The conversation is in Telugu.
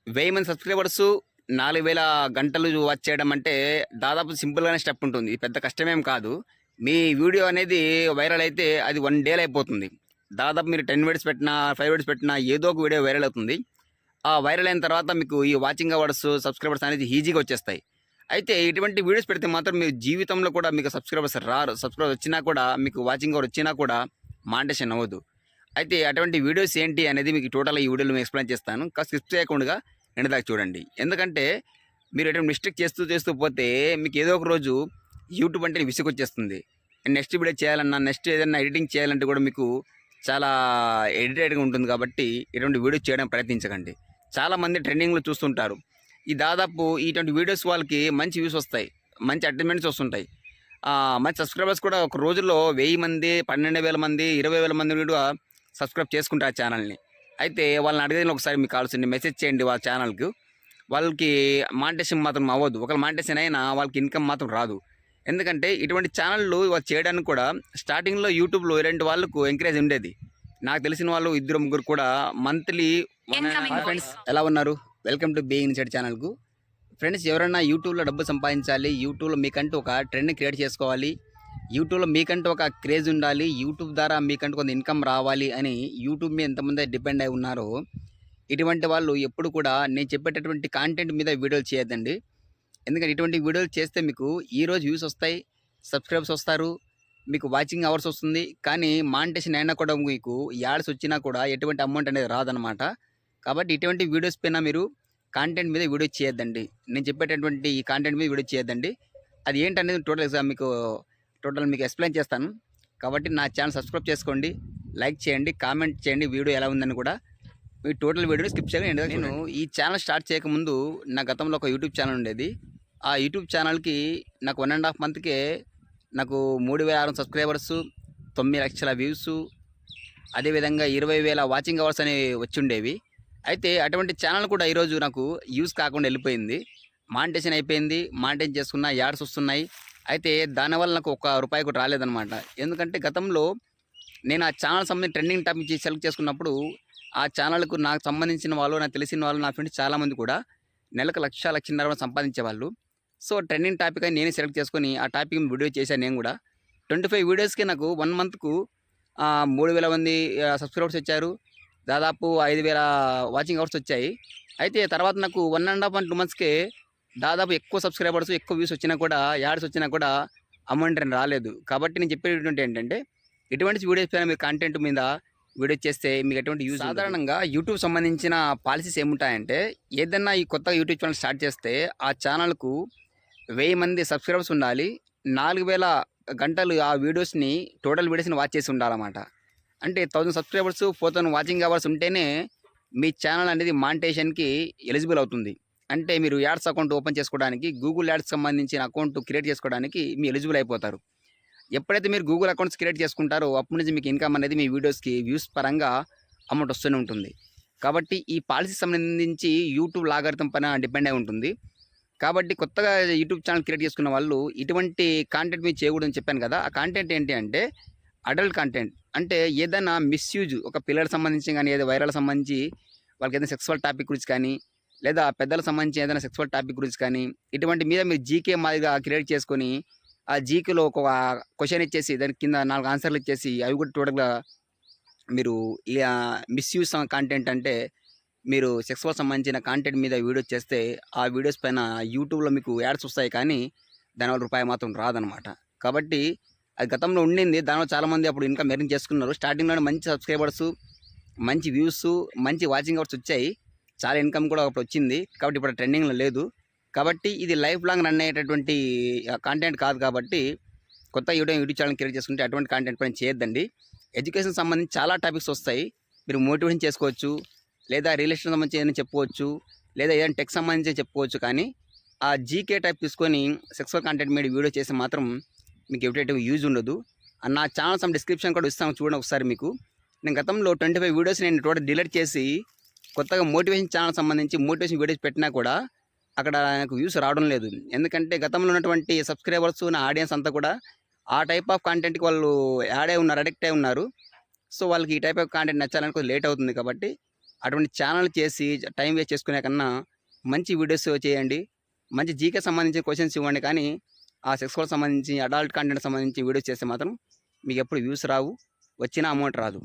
1000 మంది సబ్స్క్రైబర్స్ 4000 గంటలు వాచ్ చేయడం అంటే దాదాపు సింపుల్‌గానే స్టెప్ ఉంటుంది. పెద్ద కష్టమేం కాదు. మీ వీడియో అనేది వైరల్ అయితే అది 1 డేలో అయిపోతుంది. దాదాపు మీరు 10 వీడియోస్ పెట్టినా, 5 వీడియోస్ పెట్టినా ఏదో ఒక వీడియో వైరల్ అవుతుంది. ఆ వైరల్ అయిన తర్వాత మీకు ఈ వాచింగ్ అవర్స్, సబ్స్క్రైబర్స్ అనేది ఈజీగా వచ్చేస్తాయి. అయితే ఇటువంటి వీడియోస్ పెడితే మాత్రం మీరు జీవితంలో కూడా మీకు సబ్స్క్రైబర్స్ రారు. సబ్స్క్రైబర్స్ వచ్చినా కూడా మీకు వాచింగ్ అవర్ వచ్చినా కూడా మానిటైజేషన్ అవ్వదు. అయితే అటువంటి వీడియోస్ ఏంటి అనేది మీకు టోటల్‌గా ఈ వీడియోలో నేను ఎక్స్‌ప్లెయిన్ చేస్తాను. స్కిప్ చేయకుండా ఎండ్ దాకా చూడండి. ఎందుకంటే మీరు ఎటువంటి మిస్టేక్ చేస్తూ పోతే మీకు ఏదో ఒక రోజు యూట్యూబ్ అంటే విసుగొచ్చేస్తుంది. నెక్స్ట్ వీడియో చేయాలన్నా, నెక్స్ట్ ఏదైనా ఎడిటింగ్ చేయాలంటే కూడా మీకు చాలా ఎడిటెడ్‌గా ఉంటుంది కాబట్టి ఇటువంటి వీడియో చేయడానికి ప్రయత్నించకండి. చాలామంది ట్రెండింగ్‌లో చూస్తుంటారు. దాదాపు ఇటువంటి వీడియోస్ వాళ్ళకి మంచి వ్యూస్ వస్తాయి. మంచి అటెండెన్స్ వస్తుంటాయి. మంచి సబ్స్క్రైబర్స్ కూడా ఒక రోజుల్లో 1000 మంది, 12,000 మంది, 20,000 మంది కూడా సబ్స్క్రైబ్ చేసుకుంటారు ఆ ఛానల్‌ని. అయితే వాళ్ళని అడిగేది ఒకసారి మీకు కావాల్సింది మెసేజ్ చేయండి వాళ్ళ ఛానల్‌కి. వాళ్ళకి మానిటైజేషన్ మాత్రం అవ్వదు. ఒకవేళ మానిటైజేషన్ అయినా వాళ్ళకి ఇన్‌కమ్ మాత్రం రాదు. ఎందుకంటే ఇటువంటి ఛానళ్ళు వాళ్ళు చేయడానికి కూడా స్టార్టింగ్‌లో యూట్యూబ్‌లో ఇలాంటి వాళ్ళకు ఎంకరేజ్ ఉండేది. నాకు తెలిసిన వాళ్ళు ఇద్దరు ముగ్గురు కూడా మంత్లీ ఫ్రెండ్స్ ఎలా ఉన్నారు? వెల్కమ్ టు బీయింగ్ ఇన్సైడ్ ఛానల్‌కు. ఫ్రెండ్స్ ఎవరైనా యూట్యూబ్‌లో డబ్బు సంపాదించాలి, యూట్యూబ్‌లో మీకంటూ ఒక ట్రెండ్‌ని క్రియేట్ చేసుకోవాలి, యూట్యూబ్‌లో మీకంటూ ఒక క్రేజ్ ఉండాలి, యూట్యూబ్ ద్వారా మీకంటూ కొంత ఇన్కమ్ రావాలి అని యూట్యూబ్ మీద ఎంతమంది డిపెండ్ అయి ఉన్నారో, ఇటువంటి వాళ్ళు ఎప్పుడు కూడా నేను చెప్పేటటువంటి కాంటెంట్ మీద వీడియోలు చేయొద్దండి. ఎందుకంటే ఇటువంటి వీడియోలు చేస్తే మీకు ఈరోజు వ్యూస్ వస్తాయి, సబ్స్క్రైబర్స్ వస్తారు, మీకు వాచింగ్ అవర్స్ వస్తుంది. కానీ మానిటైజేషన్ అయినా కూడా మీకు యాడ్స్ వచ్చినా కూడా ఎటువంటి అమౌంట్ అనేది రాదనమాట. కాబట్టి ఇటువంటి వీడియోస్ పైన మీరు కాంటెంట్ మీద వీడియో చేయొద్దండి. నేను చెప్పేటటువంటి ఈ కాంటెంట్ మీద వీడియో చేయొద్దండి. అది ఏంటనేది టోటల్ మీకు ఎక్స్‌ప్లెయిన్ చేస్తాను. కాబట్టి నా ఛానల్ సబ్స్క్రైబ్ చేసుకోండి, లైక్ చేయండి, కామెంట్ చేయండి వీడియో ఎలా ఉందని కూడా. మీ టోటల్ వీడియోని స్కిప్ చేయకుండా నేను ఈ ఛానల్ స్టార్ట్ చేయకముందు నా గతంలో ఒక యూట్యూబ్ ఛానల్ ఉండేది. ఆ యూట్యూబ్ ఛానల్‌కి నాకు 1.5 మంత్‌కే నాకు 3,600 సబ్స్క్రైబర్సు, 9 లక్షల వ్యూసు, అదేవిధంగా 20,000 వాచింగ్ అవర్స్ అనేవి వచ్చుండేవి. అయితే అటువంటి ఛానల్ కూడా ఈరోజు నాకు యూజ్ కాకుండా వెళ్ళిపోయింది. మానిటైజేషన్ అయిపోయింది. మానిటైజ్ చేసుకున్న యాడ్స్ వస్తున్నాయి. అయితే దానివల్ల నాకు ఒక్క రూపాయి కూడా రాలేదనమాట. ఎందుకంటే గతంలో నేను ఆ ఛానల్ సంబంధించి ట్రెండింగ్ టాపిక్ సెలెక్ట్ చేసుకున్నప్పుడు ఆ ఛానల్‌కు నాకు సంబంధించిన వాళ్ళు, నాకు తెలిసిన వాళ్ళు, నా ఫ్రెండ్స్ చాలామంది కూడా నెలకు 1,00,000, 1,50,000 సంపాదించేవాళ్ళు. సో ట్రెండింగ్ టాపిక్ అని నేనే సెలెక్ట్ చేసుకొని ఆ టాపిక్ వీడియో చేశాను నేను కూడా. 25 వీడియోస్‌కి నాకు 1 మంత్‌కు 3,000 మంది సబ్స్క్రైబర్స్ వచ్చారు. దాదాపు 5,000 వాచింగ్ అవర్స్ వచ్చాయి. అయితే తర్వాత నాకు 1.5 2 మంత్స్‌కే దాదాపు ఎక్కువ సబ్స్క్రైబర్స్, ఎక్కువ వ్యూస్ వచ్చినా కూడా, యాడ్స్ వచ్చినా కూడా అమౌంట్ అనేది రాలేదు. కాబట్టి నేను చెప్పేటువంటి ఏంటంటే ఇటువంటి వీడియోస్ పైన మీరు కంటెంట్ మీద వీడియో చేస్తే మీకు ఎటువంటి యూజ్ సాధారణంగా యూట్యూబ్ సంబంధించిన పాలసీస్ ఏముంటాయంటే ఏదన్నా ఈ కొత్తగా యూట్యూబ్ ఛానల్ స్టార్ట్ చేస్తే ఆ ఛానల్‌కు 1000 మంది సబ్స్క్రైబర్స్ ఉండాలి. 4,000 గంటలు ఆ వీడియోస్‌ని టోటల్ వీడియోస్‌ని వాచ్ చేసి ఉండాలన్నమాట. అంటే 1000 సబ్స్క్రైబర్స్, 4000 వాచింగ్ అవర్స్ ఉంటేనే మీ ఛానల్ అనేది మానిటైజేషన్‌కి ఎలిజిబుల్ అవుతుంది. అంటే మీరు యాడ్స్ అకౌంట్ ఓపెన్ చేసుకోవడానికి, గూగుల్ యాడ్స్‌కి సంబంధించిన అకౌంట్ క్రియేట్ చేసుకోవడానికి మీరు ఎలిజిబుల్ అయిపోతారు. ఎప్పుడైతే మీరు గూగుల్ అకౌంట్స్ క్రియేట్ చేసుకుంటారో అప్పటి నుంచి మీకు ఇన్కమ్ అనేది మీ వీడియోస్‌కి వ్యూస్ పరంగా అమౌంట్ వస్తూనే ఉంటుంది. కాబట్టి ఈ పాలసీ సంబంధించి యూట్యూబ్ లాగారిథం పైన డిపెండ్ అయి ఉంటుంది. కాబట్టి కొత్తగా యూట్యూబ్ ఛానల్ క్రియేట్ చేసుకున్న వాళ్ళు ఇటువంటి కాంటెంట్ మీరు చేయకూడదని చెప్పాను కదా! ఆ కాంటెంట్ ఏంటి అంటే అడల్ట్ కంటెంట్. అంటే ఏదైనా మిస్‌యూజ్ ఒక పిల్లలకు సంబంధించి గానీ, ఏదో వైరల్ సంబంధించి వాళ్ళకి ఏదైనా సెక్సువల్ టాపిక్ గురించి కానీ, లేదా పెద్దలకు సంబంధించి ఏదైనా సెక్సువల్ టాపిక్ గురించి కానీ, ఇటువంటి మీద మీరు జీకే మాదిరిగా క్రియేట్ చేసుకొని, ఆ జీకేలో ఒక క్వెషన్ ఇచ్చేసి దానికి కింద 4 ఆన్సర్‌లు ఇచ్చేసి అవి కూడా టోటల్‌గా మీరు మిస్‌యూజ్ కంటెంట్ అంటే మీరు సెక్సువల్ సంబంధించిన కాంటెంట్ మీద వీడియోస్ చేస్తే ఆ వీడియోస్ పైన యూట్యూబ్‌లో మీకు యాడ్స్ వస్తాయి కానీ దానివల్ల రూపాయి మాత్రం రాదనమాట. కాబట్టి అది గతంలో ఉండింది. దానివల్ల చాలామంది అప్పుడు ఇన్కమ్ ఎర్న్ చేసుకున్నారు. స్టార్టింగ్‌లోనే మంచి సబ్స్క్రైబర్సు, మంచి వ్యూసు, మంచి వాచింగ్ అవర్స్ వచ్చాయి. చాలా ఇన్కమ్ కూడా అప్పుడు వచ్చింది. కాబట్టి ఇప్పుడు ట్రెండింగ్‌లో లేదు. కాబట్టి ఇది లైఫ్ లాంగ్ రన్ అయ్యేటటువంటి కాంటెంట్ కాదు కాబట్టి కొత్త యూట్యూబ్ ఛానల్ క్రియేట్ చేసుకుంటే అటువంటి కాంటెంట్ పైన చేయొద్దండి. ఎడ్యుకేషన్ సంబంధించి చాలా టాపిక్స్ వస్తాయి. మీరు మోటివేషన్ చేసుకోవచ్చు, లేదా రిలేషన్ సంబంధించి ఏదైనా చెప్పుకోవచ్చు, లేదా ఏదైనా టెక్ సంబంధించి చెప్పుకోవచ్చు. కానీ ఆ జీకే టైప్ తీసుకొని సెక్సువల్ కాంటెంట్ మీద వీడియో చేస్తే మాత్రం మీకు ఎటువంటి యూజ్ ఉండదు. నా ఛానల్ డిస్క్రిప్షన్ కూడా ఇస్తాను చూడండి ఒకసారి మీకు. నేను గతంలో 25 వీడియోస్ నేను టోటల్ డిలీట్ చేసి కొత్తగా మోటివేషన్ ఛానల్ సంబంధించి మోటివేషన్ వీడియోస్ పెట్టినా కూడా అక్కడ నాకు వ్యూస్ రావడం లేదు. ఎందుకంటే గతంలో ఉన్నటువంటి సబ్స్క్రైబర్స్, నా ఆడియన్స్ అంతా కూడా ఆ టైప్ ఆఫ్ కాంటెంట్‌కి వాళ్ళు యాడ్ అయి ఉన్నారు, అడిక్ట్ అయి ఉన్నారు. సో వాళ్ళకి ఈ టైప్ ఆఫ్ కాంటెంట్ నచ్చాలని కొంచెం లేట్ అవుతుంది కాబట్టి అటువంటి ఛానల్ చేసి టైం వేస్ట్ చేసుకునే కన్నా మంచి వీడియోస్ చేయండి. మంచి జీకే సంబంధించిన క్వశ్చన్స్ ఇవ్వండి. కానీ ఆ సెక్స్‌కి సంబంధించి, అడల్ట్ కంటెంట్ సంబంధించి వీడియోస్ చేస్తే మాత్రం మీకు ఎప్పుడు వ్యూస్ రావు. వచ్చిన అమౌంట్ రాదు.